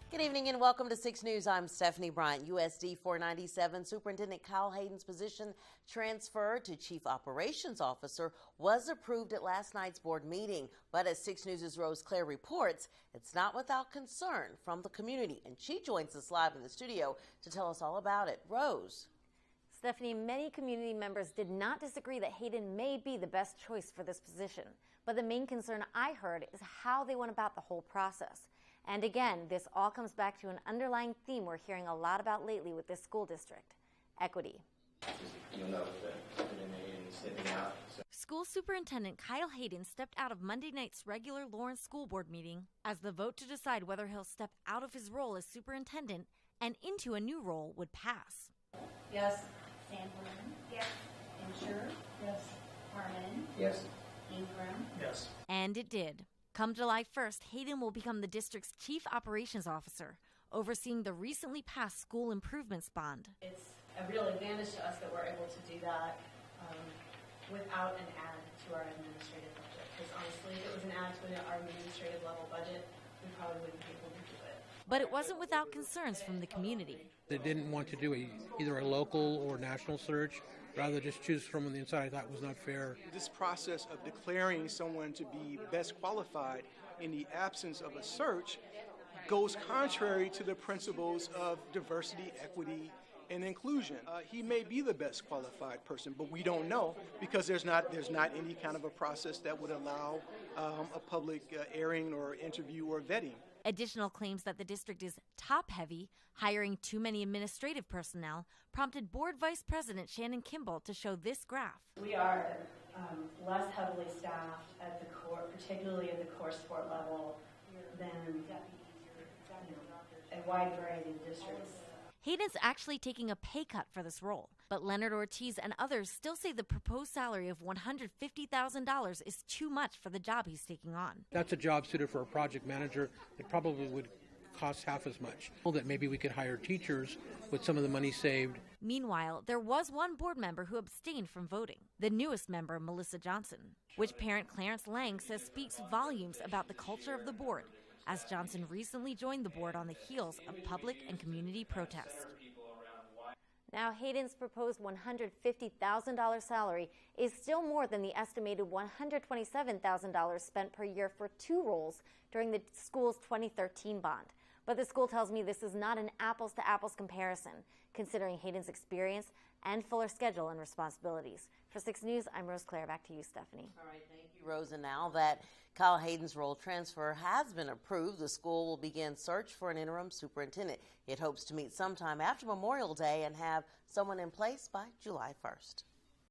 Good evening and welcome to 6 News. I'm Stephanie Bryant. USD 497 Superintendent Kyle Hayden's position transfer to Chief Operations Officer was approved at last night's board meeting. But as 6 News' Rose Claire reports, it's not without concern from the community. And she joins us live in the studio to tell us all about it. Rose. Stephanie, many community members did not disagree that Hayden may be the best choice for this position. But the main concern I heard is how they went about the whole process. And again, this all comes back to an underlying theme we're hearing a lot about lately with this school district: equity. You'll know that Hayden stepping out. School Superintendent Kyle Hayden stepped out of Monday night's regular Lawrence School Board meeting as the vote to decide whether he'll step out of his role as superintendent and into a new role would pass. Yes. Sandlin? Yes. Insure? Yes. Harmon? Yes. Ingram? Yes. And it did. Come July 1st, Hayden will become the district's Chief Operations Officer, overseeing the recently passed school improvements bond. It's a real advantage to us that we're able to do that without an add to our administrative budget. Because honestly, if it was an add to our administrative level budget, we probably wouldn't be able to do it. But it wasn't without concerns from the community. They didn't want to do either a local or national search. Rather just choose from the inside. I thought was not fair. This process of declaring someone to be best qualified in the absence of a search goes contrary to the principles of diversity, equity, and inclusion. He may be the best qualified person, but we don't know because there's not any kind of a process that would allow a public airing or interview or vetting. Additional claims that the district is top-heavy, hiring too many administrative personnel, prompted Board Vice President Shannon Kimball to show this graph. We are less heavily staffed at the core, particularly at the core sport level, than a wide variety of districts. Hayden's actually taking a pay cut for this role, but Leonard Ortiz and others still say the proposed salary of $150,000 is too much for the job he's taking on. That's a job suited for a project manager. It probably would cost half as much. That maybe we could hire teachers with some of the money saved. Meanwhile, there was one board member who abstained from voting, the newest member, Melissa Johnson, which parent Clarence Lang says speaks volumes about the culture of the board, as Johnson recently joined the board on the heels of public and community protests. Now, Hayden's proposed $150,000 salary is still more than the estimated $127,000 spent per year for 2 roles during the school's 2013 bond. But the school tells me this is not an apples-to-apples comparison, considering Hayden's experience and fuller schedule and responsibilities. For 6 News, I'm Rose Claire. Back to you, Stephanie. All right, thank you, Rose. And now that Kyle Hayden's role transfer has been approved, the school will begin search for an interim superintendent. It hopes to meet sometime after Memorial Day and have someone in place by July 1st.